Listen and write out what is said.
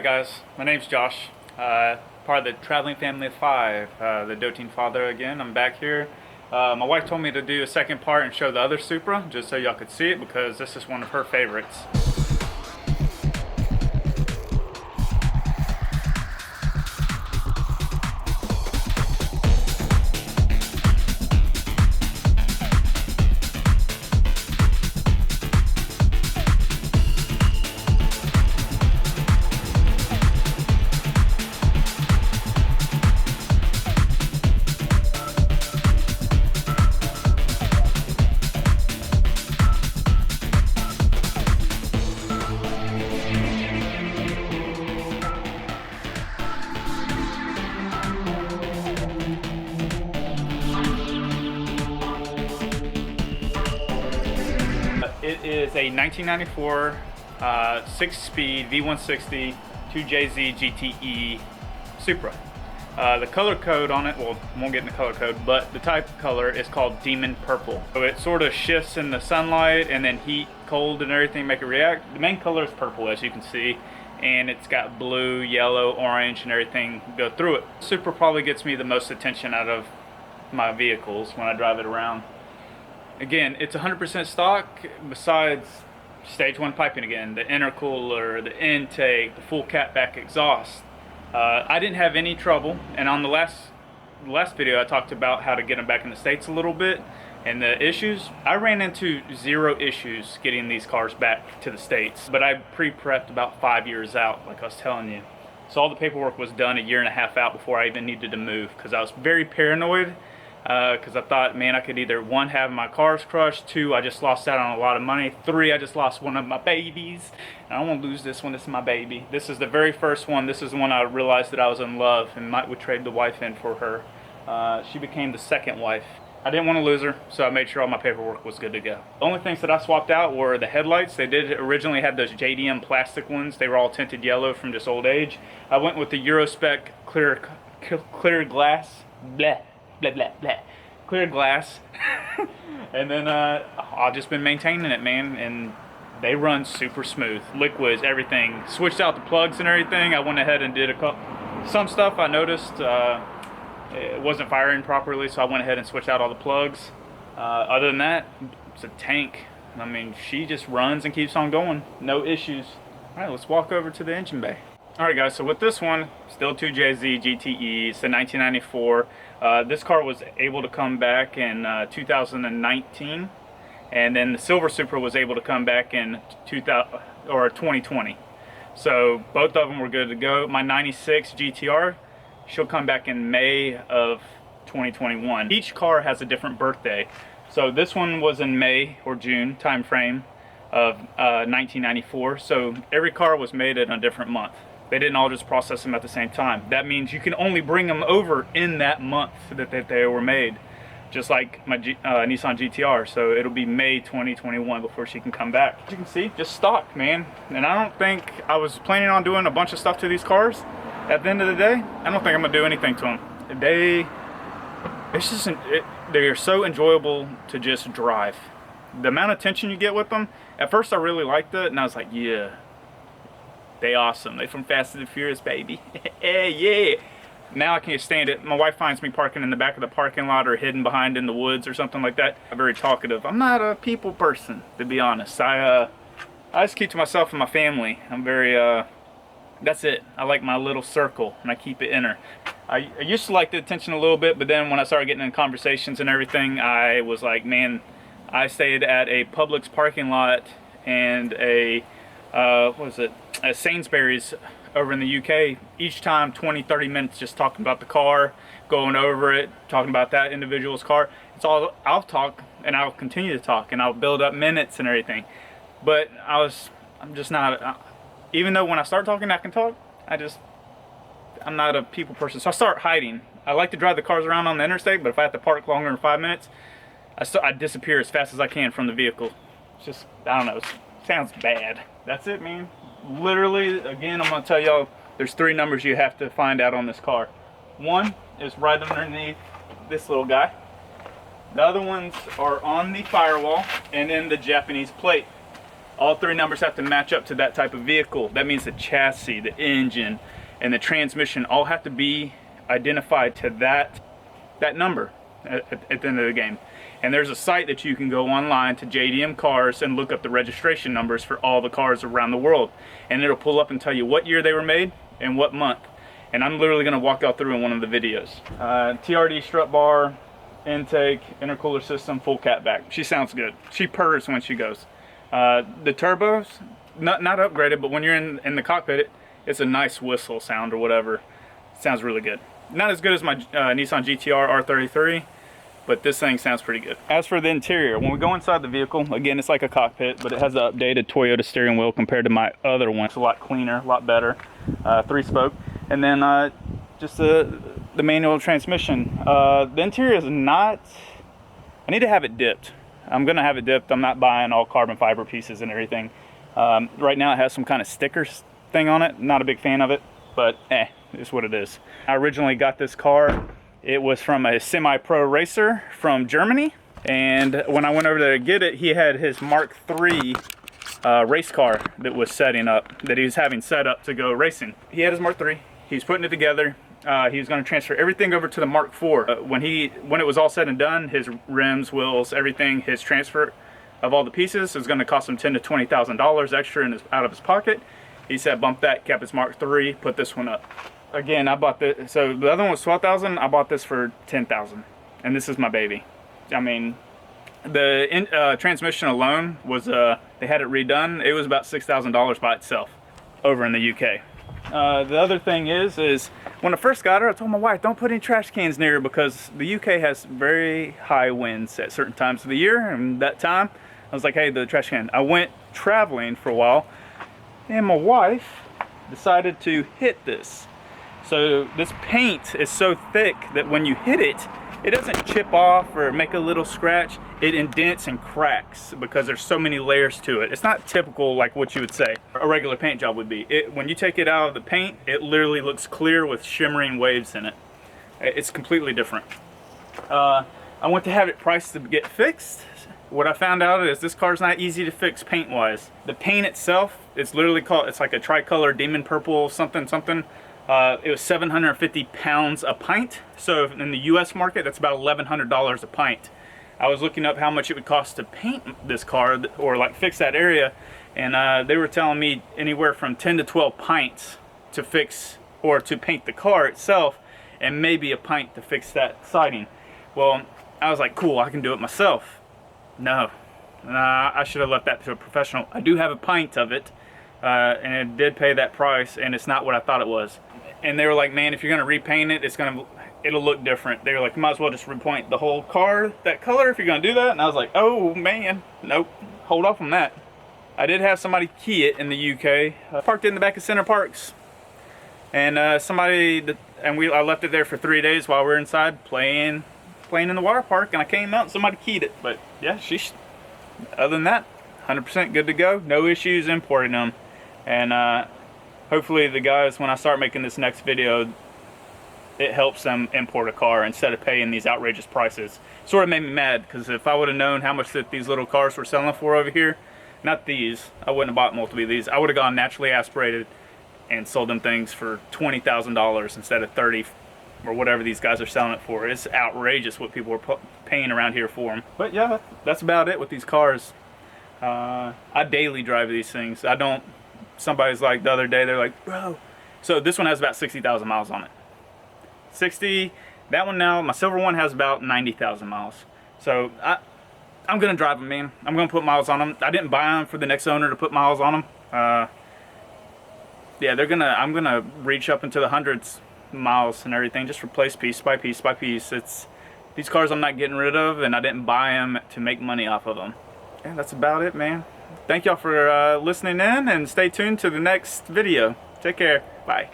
guys, my name's Josh, part of the traveling family of five, the doting father again. I'm back here. My wife told me to do a second part and show the other Supra, just so y'all could see it, because this is one of her favorites. It is a 1994 6-speed V160 2JZ GTE Supra. The color code on it, well, I won't get in the color code, but the type of color is called Demon Purple. So it sort of shifts in the sunlight, and then heat, cold, and everything make it react. The main color is purple, as you can see, and it's got blue, yellow, orange, and everything go through it. Supra probably gets me the most attention out of my vehicles when I drive it around. Again, it's 100% stock, besides stage 1 piping again, the intercooler, the intake, the full catback exhaust. I didn't have any trouble, and on the last video I talked about how to get them back in the States a little bit, and the issues. I ran into 0 issues getting these cars back to the States, but I pre-prepped about 5 years out, like I was telling you. So all the paperwork was done a year and a half out before I even needed to move, because I was very paranoid. Because I thought, man, I could either 1, have my cars crushed, 2, I just lost out on a lot of money, 3, I just lost one of my babies, and I don't want to lose this one. This is my baby. This is the very first one. This is the one I realized that I was in love and would trade the wife in for her. She became the second wife. I didn't want to lose her, so I made sure all my paperwork was good to go. The only things that I swapped out were the headlights. They did originally have those JDM plastic ones. They were all tinted yellow from just old age. I went with the Eurospec clear glass. Bleh. Blah, blah, blah. Clear glass. And then I've just been maintaining it, man, and they run super smooth. Liquids, everything. Switched out the plugs and everything. I went ahead and did some stuff I noticed it wasn't firing properly, so I went ahead and switched out all the plugs. Other than that, it's a tank. I mean, she just runs and keeps on going. No issues. Alright, let's walk over to the engine bay. Alright guys, so with this one, still 2JZ GTE, it's a 1994. This car was able to come back in 2019, and then the Silver Supra was able to come back in 2020. So both of them were good to go. My 96 GTR, she'll come back in May of 2021. Each car has a different birthday. So this one was in May or June time frame of 1994. So every car was made in a different month. They didn't all just process them at the same time. That means you can only bring them over in that month that they were made. Just like my Nissan GTR. So it'll be May 2021 before she can come back. As you can see, just stock, man. And I don't think I was planning on doing a bunch of stuff to these cars. At the end of the day, I don't think I'm gonna do anything to them. They are so enjoyable to just drive. The amount of tension you get with them, at first I really liked it, and I was like, yeah, they awesome. They from Fast and the Furious, baby. Yeah. Now I can't stand it. My wife finds me parking in the back of the parking lot or hidden behind in the woods or something like that. I'm very talkative. I'm not a people person, to be honest. I just keep to myself and my family. I'm very, that's it. I like my little circle, and I keep it inner. I used to like the attention a little bit, but then when I started getting in conversations and everything, I was like, man, I stayed at a Publix parking lot and a Sainsbury's over in the UK, each time 20-30 minutes just talking about the car, going over it, talking about that individual's car. It's all, I'll talk and I'll continue to talk and I'll build up minutes and everything. But I'm just not, even though when I start talking I can talk, I'm not a people person, so I start hiding. I like to drive the cars around on the interstate, but if I have to park longer than 5 minutes, I disappear as fast as I can from the vehicle. It's just, I don't know, it sounds bad. That's it, man. Literally, again, I'm going to tell y'all, there's 3 numbers you have to find out on this car. One is right underneath this little guy. The other ones are on the firewall and in the Japanese plate. All three numbers have to match up to that type of vehicle. That means the chassis, the engine, and the transmission all have to be identified to that number at the end of the game. And there's a site that you can go online to JDM Cars and look up the registration numbers for all the cars around the world. And it'll pull up and tell you what year they were made and what month. And I'm literally going to walk y'all through in one of the videos. TRD strut bar, intake, intercooler system, full catback. She sounds good. She purrs when she goes. The turbos, not upgraded, but when you're in the cockpit, it's a nice whistle sound or whatever. It sounds really good. Not as good as my Nissan GTR R33, but this thing sounds pretty good. As for the interior, when we go inside the vehicle, again, it's like a cockpit, but it has the updated Toyota steering wheel compared to my other one. It's a lot cleaner, a lot better, 3-spoke. And then just the manual transmission. The interior is not, I need to have it dipped. I'm gonna have it dipped. I'm not buying all carbon fiber pieces and everything. Right now it has some kind of stickers thing on it. Not a big fan of it, but it's what it is. I originally got this car, it was from a semi-pro racer from Germany. And when I went over there to get it, he had his Mark III race car that was setting up, that he was having set up to go racing. He had his Mark III, he's putting it together. He was going to transfer everything over to the Mark IV. When it was all said and done, his rims, wheels, everything, his transfer of all the pieces is going to cost him $10,000 to $20,000 extra out of his pocket. He said bump that, kept his Mark III, put this one up. Again, I bought this, so the other one was $12,000, I bought this for $10,000. And this is my baby. I mean, the transmission alone was, they had it redone. It was about $6,000 by itself over in the UK. The other thing is when I first got her, I told my wife, don't put any trash cans near her because the UK has very high winds at certain times of the year. And that time, I was like, hey, the trash can. I went traveling for a while, and my wife decided to hit this. So this paint is so thick that when you hit it, it doesn't chip off or make a little scratch. It indents and cracks because there's so many layers to it. It's not typical like what you would say a regular paint job would be. When you take it out of the paint, it literally looks clear with shimmering waves in it. It's completely different. I went to have it priced to get fixed. What I found out is this car's not easy to fix paint wise. The paint itself, it's literally called, it's like a tricolor demon purple something something. It was 750 pounds a pint. So in the US market, that's about $1,100 a pint. I was looking up how much it would cost to paint this car or like fix that area. And they were telling me anywhere from 10 to 12 pints to fix or to paint the car itself, and maybe a pint to fix that siding. Well, I was like, cool, I can do it myself. No, I should have left that to a professional. I do have a pint of it. And it did pay that price, and it's not what I thought it was. And they were like, man, if you're gonna repaint it, it'll look different. They were like, you might as well just repaint the whole car that color if you're gonna do that. And I was like, oh man, nope, hold off on that. I did have somebody key it in the UK. Parked it in the back of Center Parks, and I left it there for 3 days while we were inside playing in the water park, and I came out and somebody keyed it. But yeah, other than that, 100% good to go. No issues importing them. And hopefully the guys, when I start making this next video, it helps them import a car instead of paying these outrageous prices. Sort of made me mad, because if I would have known how much that these little cars were selling for over here, not these, I wouldn't have bought multiple of these. I would have gone naturally aspirated and sold them things for $20,000 instead of 30 or whatever these guys are selling it for. It's outrageous what people are paying around here for them. But yeah, that's about it with these cars. I daily drive these things. I don't, somebody's like the other day, they're like, bro, so this one has about 60,000 miles on it. 60, that one now, my silver one has about 90,000 miles. So I'm gonna drive them, man. I'm gonna put miles on them. I didn't buy them for the next owner to put miles on them. Yeah, I'm gonna reach up into the hundreds miles and everything, just replace piece by piece by piece. These cars I'm not getting rid of, and I didn't buy them to make money off of them. Yeah, that's about it, man. Thank y'all for listening in, and stay tuned to the next video. Take care. Bye.